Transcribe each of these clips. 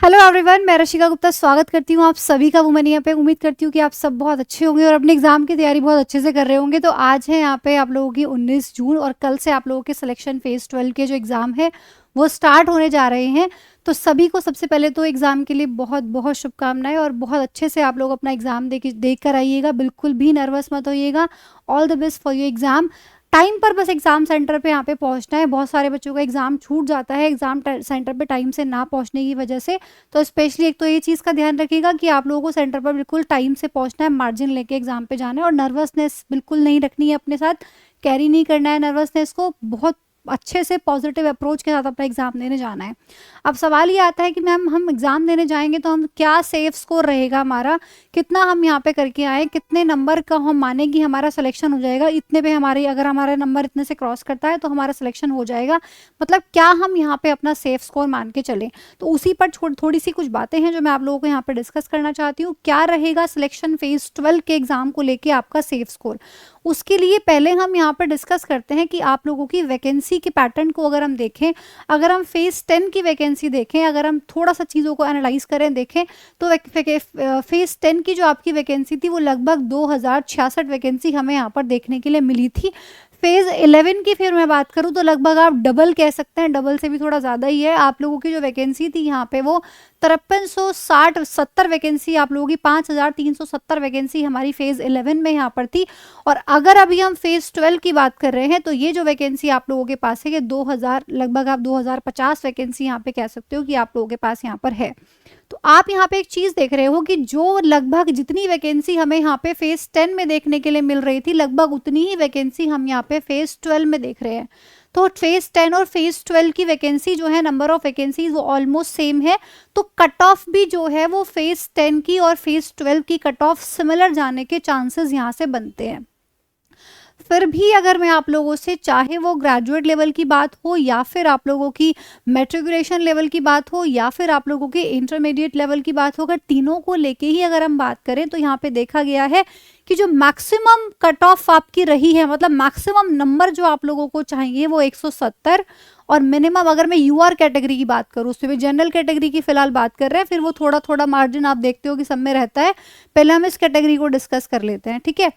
Hello everyone, मैं रशिका गुप्ता स्वागत करती हूँ आप सभी का वुमेनिया पे। उम्मीद करती हूँ कि आप सब बहुत अच्छे होंगे और अपने एग्जाम की तैयारी बहुत अच्छे से कर रहे होंगे। तो आज है यहाँ पे आप लोगों की 19 जून और कल से आप लोगों के सिलेक्शन फेज 12 के जो एग्ज़ाम है वो स्टार्ट होने जा रहे हैं। तो सभी को सबसे पहले तो एग्ज़ाम के लिए बहुत बहुत शुभकामनाएं और बहुत अच्छे से आप लोग अपना एग्ज़ाम देख कर आइएगा। बिल्कुल भी नर्वस मत होइएगा। All the best for your exam. Time पर बस एग्ज़ाम सेंटर पे यहाँ पे पहुँचना है। बहुत सारे बच्चों का एग्ज़ाम छूट जाता है एग्ज़ाम सेंटर पे टाइम से ना पहुँचने की वजह से। तो स्पेशली एक तो ये चीज़ का ध्यान रखिएगा कि आप लोगों को सेंटर पर बिल्कुल टाइम से पहुँचना है, मार्जिन लेके एग्ज़ाम पे जाना है और नर्वसनेस बिल्कुल नहीं रखनी है अपने साथ, कैरी नहीं करना है नर्वसनेस को। बहुत अच्छे से पॉजिटिव अप्रोच के साथ अपना एग्ज़ाम देने जाना है। अब सवाल ये आता है कि मैम हम एग्ज़ाम देने जाएंगे तो हम क्या सेफ स्कोर रहेगा हमारा, कितना हम यहाँ पे करके आए, कितने नंबर का हम माने कि हमारा सिलेक्शन हो जाएगा, इतने पे हमारे अगर हमारा नंबर इतने से क्रॉस करता है तो हमारा सिलेक्शन हो जाएगा। मतलब क्या हम यहाँ पे अपना सेफ स्कोर मान के चलें। तो उसी पर थोड़ी सी कुछ बातें हैं जो मैं आप लोगों को यहाँ पे डिस्कस करना चाहती हूँ। क्या रहेगा सिलेक्शन फेज 12 के एग्ज़ाम को लेके आपका सेफ स्कोर। उसके लिए पहले हम यहाँ पर डिस्कस करते हैं कि आप लोगों की वैकेंसी के पैटर्न को अगर हम देखें, अगर हम फेज 10 की वैकेंसी देखें, अगर हम थोड़ा सा चीज़ों को एनालाइज करें देखें तो फेज 10 की जो आपकी वैकेंसी थी वो लगभग 2066 वैकेंसी हमें यहाँ पर देखने के लिए मिली थी। फेज 11 की फिर मैं बात करूँ तो लगभग आप डबल कह सकते हैं, डबल से भी थोड़ा ज़्यादा ही है। आप लोगों की जो वैकेंसी थी यहाँ पे वो 5360 वैकेंसी आप लोगों की 5370 वैकेंसी हमारी फेज 11 में यहाँ पर थी। और अगर अभी हम फेज 12 की बात कर रहे हैं तो ये जो वैकेंसी आप लोगों के पास है ये 2000 लगभग आप 2050 वैकेंसी यहाँ पे कह सकते हो कि आप लोगों के पास यहाँ पर है। तो आप यहाँ पे एक चीज देख रहे हो कि जो लगभग जितनी वैकेंसी हमें यहाँ पे फेज 10 में देखने के लिए मिल रही थी लगभग उतनी ही वैकेंसी हम यहाँ पे फेज 12 में देख रहे हैं। तो फेज 10 और फेज 12 की वैकेंसी जो है, नंबर ऑफ वैकेंसीज वो ऑलमोस्ट सेम है। तो कट ऑफ भी जो है वो फेज 10 की और फेज 12 की कट ऑफ सिमिलर जाने के चांसेस यहाँ से बनते हैं। फिर भी अगर मैं आप लोगों से, चाहे वो ग्रेजुएट लेवल की बात हो या फिर आप लोगों की मेट्रिकुलेशन लेवल की बात हो या फिर आप लोगों के इंटरमीडिएट लेवल की बात हो, अगर तीनों को लेके ही अगर हम बात करें तो यहाँ पे देखा गया है कि जो मैक्सिमम कट ऑफ आपकी रही है, मतलब मैक्सिमम नंबर जो आप लोगों को चाहिए वो 170 और मिनिमम, अगर मैं यूआर कैटेगरी की बात करूँ, उसमें भी जनरल कैटेगरी की फिलहाल बात कर रहे हैं, फिर वो थोड़ा थोड़ा मार्जिन आप देखते हो कि सब में रहता है। पहले हम इस कैटेगरी को डिस्कस कर लेते हैं, ठीक है।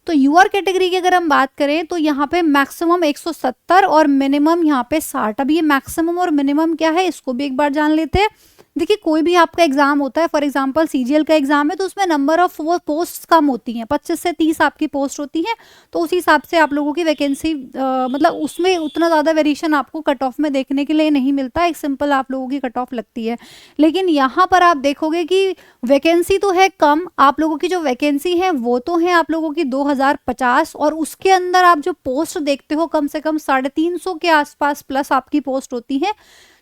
तो यूआर कैटेगरी की अगर हम बात करें तो यहाँ पे मैक्सिमम 170 और मिनिमम यहाँ पे 60। अब ये मैक्सिमम और मिनिमम क्या है इसको भी एक बार जान लेते हैं। देखिए, कोई भी आपका एग्जाम होता है, फॉर एग्जांपल सीजीएल का एग्जाम है तो उसमें नंबर ऑफ वो पोस्ट कम होती हैं, 25 से 30 आपकी पोस्ट होती हैं। तो उस हिसाब से आप लोगों की वैकेंसी मतलब उसमें उतना ज़्यादा वेरिएशन आपको कट ऑफ में देखने के लिए नहीं मिलता, एक सिंपल आप लोगों की कट ऑफ लगती है। लेकिन यहाँ पर आप देखोगे कि वैकेंसी तो है कम, आप लोगों की जो वैकेंसी है वो तो है आप लोगों की 2050 और उसके अंदर आप जो पोस्ट देखते हो कम से कम 350 के आसपास प्लस आपकी पोस्ट होती है।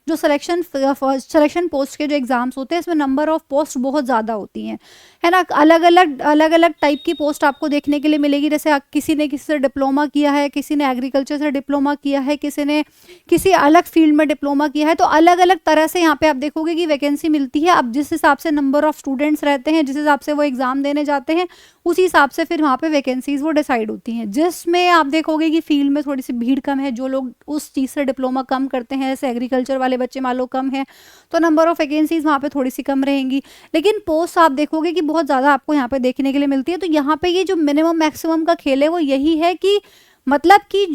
जो सिलेक्शन पोस्ट के जो एग्जाम्स होते हैं इसमें नंबर ऑफ पोस्ट बहुत ज़्यादा होती हैं, है ना। अलग अलग टाइप की पोस्ट आपको देखने के लिए मिलेगी। जैसे किसी ने किसी से डिप्लोमा किया है, किसी ने एग्रीकल्चर से डिप्लोमा किया है, किसी ने किसी अलग फील्ड में डिप्लोमा किया है। तो अलग अलग तरह से यहाँ पे आप देखोगे कि वैकेंसी मिलती है। अब जिस हिसाब से नंबर ऑफ स्टूडेंट्स रहते हैं, जिस हिसाब से वो एग्जाम देने जाते हैं, उसी हिसाब से फिर वहाँ पे वैकेंसीज वो डिसाइड होती हैं। जिसमें आप देखोगे कि फील्ड में थोड़ी सी भीड़ कम है, जो लोग उस चीज़ से डिप्लोमा कम करते हैं, जैसे एग्रीकल्चर वाले बच्चे मान लो कम है, तो नंबर ऑफ वैकेंसीज वहाँ पे थोड़ी सी कम रहेंगी। लेकिन पोस्ट आप देखोगे कि बहुत ज़्यादा आपको यहाँ पे देखने के लिए मिलती है। तो यहाँ पे ये जो मिनिमम मैक्सिमम का खेल है वो यही है कि मतलब कि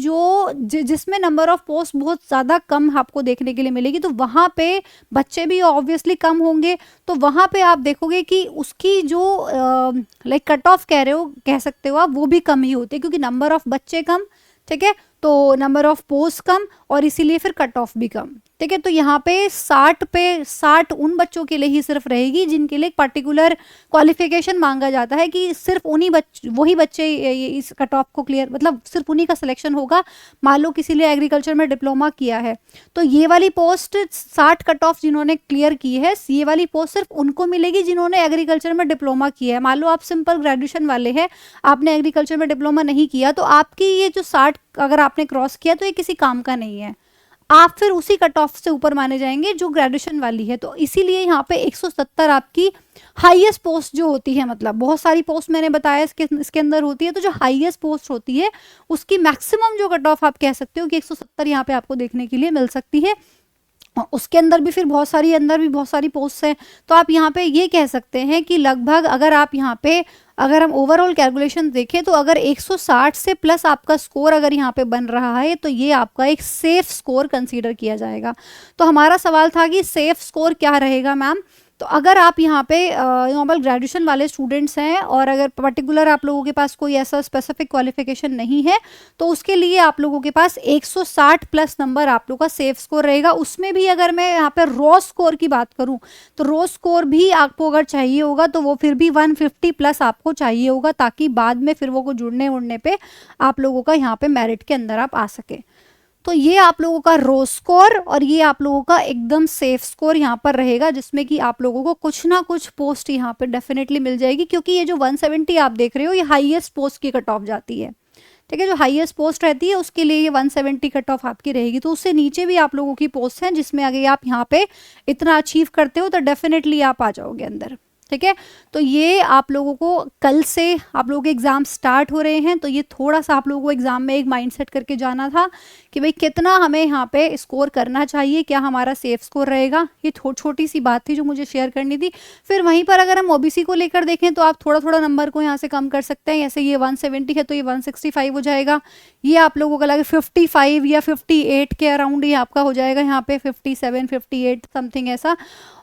जिसमें नंबर ऑफ पोस्ट बहुत ज़्यादा कम आपको देखने के लिए मिलेगी तो वहाँ पे बच्चे भी ऑब्वियसली कम होंगे। तो वहाँ पे आप देखोगे कि उसकी जो लाइक कट ऑफ कह रहे हो, कह सकते हो आप, वो भी कम ही होती है क्योंकि नंबर ऑफ बच्चे कम, ठीक है, तो नंबर ऑफ पोस्ट कम और इसीलिए फिर कट ऑफ भी कम, ठीक है। तो यहाँ पे 60 उन बच्चों के लिए ही सिर्फ रहेगी जिनके लिए एक पर्टिकुलर क्वालिफिकेशन मांगा जाता है कि सिर्फ वही बच्चे इस कट ऑफ को क्लियर, मतलब सिर्फ उन्हीं का सिलेक्शन होगा। मान लो किसी ने एग्रीकल्चर में डिप्लोमा किया है तो ये वाली पोस्ट 60 कट ऑफ जिन्होंने क्लियर की है, ये वाली पोस्ट सिर्फ उनको मिलेगी जिन्होंने एग्रीकल्चर में डिप्लोमा किया है। मान लो आप सिंपल ग्रेजुएशन वाले हैं, आपने एग्रीकल्चर में डिप्लोमा नहीं किया, तो आपकी ये जो 60 अगर आपने क्रॉस किया तो ये किसी काम का नहीं है, आप फिर उसी कट ऑफ से ऊपर माने जाएंगे जो ग्रेजुएशन वाली है। तो इसीलिए यहाँ पे 170 आपकी हाईएस्ट पोस्ट जो होती है, मतलब बहुत सारी पोस्ट मैंने बताया इसके अंदर होती है, तो जो हाईएस्ट पोस्ट होती है उसकी मैक्सिमम जो कट ऑफ आप कह सकते हो कि 170 यहाँ पे आपको देखने के लिए मिल सकती है। उसके अंदर भी फिर बहुत सारी पोस्ट हैं। तो आप यहाँ पे ये कह सकते हैं कि लगभग अगर आप यहाँ पे अगर हम ओवरऑल कैलकुलेशन देखें तो अगर 160 से प्लस आपका स्कोर अगर यहाँ पे बन रहा है तो ये आपका एक सेफ स्कोर कंसीडर किया जाएगा। तो हमारा सवाल था कि सेफ स्कोर क्या रहेगा मैम। तो अगर आप यहाँ पे नॉर्मल ग्रेजुएशन वाले स्टूडेंट्स हैं और अगर पर्टिकुलर आप लोगों के पास कोई ऐसा स्पेसिफिक क्वालिफिकेशन नहीं है तो उसके लिए आप लोगों के पास 160 प्लस नंबर आप लोगों का सेफ स्कोर रहेगा। उसमें भी अगर मैं यहाँ पे रॉ स्कोर की बात करूँ तो रॉ स्कोर भी आपको अगर चाहिए होगा तो वो फिर भी 150 प्लस आपको चाहिए होगा, ताकि बाद में फिर वो जुड़ने उड़ने पे आप लोगों का यहाँ पे मेरिट के अंदर आप आ सके। तो ये आप लोगों का रो स्कोर और ये आप लोगों का एकदम सेफ स्कोर यहाँ पर रहेगा, जिसमें कि आप लोगों को कुछ ना कुछ पोस्ट यहाँ पे डेफिनेटली मिल जाएगी, क्योंकि ये जो 170 आप देख रहे हो ये हाईएस्ट पोस्ट की कट ऑफ जाती है। ठीक है, जो हाईएस्ट पोस्ट रहती है उसके लिए ये 170 कट ऑफ आपकी रहेगी। तो उससे नीचे भी आप लोगों की पोस्ट हैं जिसमें अगर आप यहाँ पे इतना अचीव करते हो तो डेफिनेटली आप आ जाओगे अंदर। ठीक है, तो ये आप लोगों को कल से आप लोगों के एग्जाम स्टार्ट हो रहे हैं, तो ये थोड़ा सा आप लोगों को एग्जाम में एक माइंडसेट करके जाना था कि भाई कितना हमें यहाँ पे स्कोर करना चाहिए, क्या हमारा सेफ स्कोर रहेगा। ये छोटी सी बात थी जो मुझे शेयर करनी थी। फिर वहीं पर अगर हम ओबीसी को लेकर देखें तो आप थोड़ा थोड़ा नंबर को यहाँ से कम कर सकते हैं। जैसे ये 170 है तो ये 165 हो जाएगा। ये आप लोगों का लगे 55 या 58 के अराउंड ये आपका हो जाएगा, यहाँ पे 57 58 समथिंग ऐसा।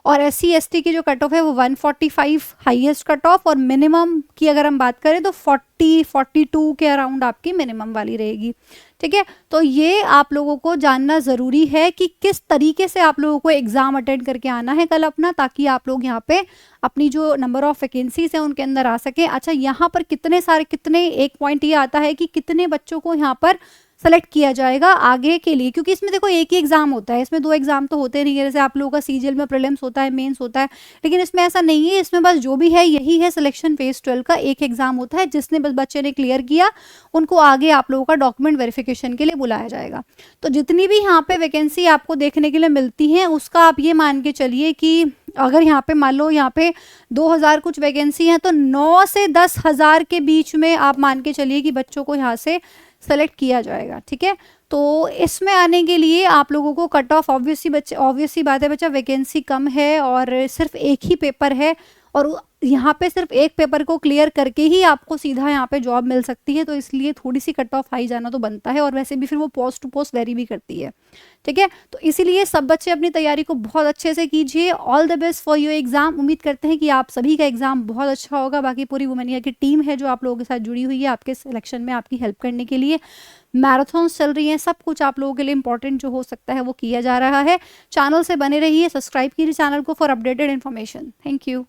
और SC ST की जो कट ऑफ है वो 145 हाईएस्ट कट ऑफ, और मिनिमम की अगर हम बात करें तो 42 के अराउंड आपकी मिनिमम वाली रहेगी। ठीक है, तो ये आप लोगों को जानना ज़रूरी है कि किस तरीके से आप लोगों को एग्ज़ाम अटेंड करके आना है कल अपना, ताकि आप लोग यहाँ पे अपनी जो नंबर ऑफ वैकेंसीज हैं उनके अंदर आ सके। अच्छा, यहाँ पर कितने एक पॉइंट ये आता है कि कितने बच्चों को यहाँ पर सेलेक्ट किया जाएगा आगे के लिए, क्योंकि इसमें देखो एक ही एग्जाम होता है, इसमें 2 एग्जाम तो होते नहीं है। जैसे आप लोगों का सीजीएल में प्रीलिम्स होता है, मेंस होता है, लेकिन इसमें ऐसा नहीं है। इसमें बस जो भी है यही है, सिलेक्शन फेज 12 का एक एग्जाम होता है, जिसने बस बच्चे ने क्लियर किया उनको आगे आप लोगों का डॉक्यूमेंट वेरिफिकेशन के लिए बुलाया जाएगा। तो जितनी भी यहाँ पे वैकेंसी आपको देखने के लिए मिलती है उसका आप ये मान के चलिए कि अगर यहाँ पे मान लो यहाँ पे 2000 कुछ वैकेंसी है तो 9 से 10,000 के बीच में आप मान के चलिए कि बच्चों को यहाँ से सेलेक्ट किया जाएगा। ठीक है, तो इसमें आने के लिए आप लोगों को कट ऑफ ऑब्वियसली बात है, बच्चा वैकेंसी कम है और सिर्फ एक ही पेपर है, और यहाँ पे सिर्फ एक पेपर को क्लियर करके ही आपको सीधा यहाँ पे जॉब मिल सकती है। तो इसलिए थोड़ी सी कट ऑफ हाई जाना तो बनता है, और वैसे भी फिर वो पोस्ट टू पोस्ट वेरी भी करती है। ठीक है, तो इसीलिए सब बच्चे अपनी तैयारी को बहुत अच्छे से कीजिए। All the best for your exam. उम्मीद करते हैं कि आप सभी का एग्जाम बहुत अच्छा होगा। बाकी पूरी वुमेनिया की टीम है जो आप लोगों के साथ जुड़ी हुई है आपके सिलेक्शन में आपकी हेल्प करने के लिए। मैराथन्स चल रही हैं, सब कुछ आप लोगों के लिए इंपॉर्टेंट जो हो सकता है वो किया जा रहा है। चैनल से बने रहिए, सब्सक्राइब कीजिए चैनल को for updated information. Thank you.